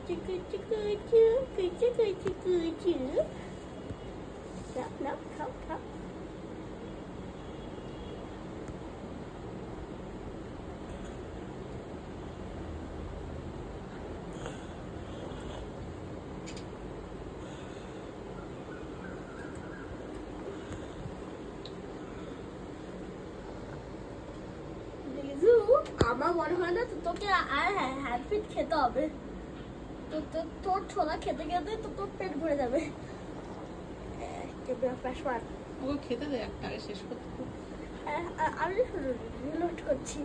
কুচু কুচু কুচু কুচু কুচু। নাও নাও খাও খাও। আমার মনে হয় না তোকে আর হ্যান্ডফিট খেতে হবে। তোর ছোলা খেতে খেতে তোর পেট ভরে যাবে। ওকে খেতে দে, একটা শেষ করতে। আমি লোড করছি।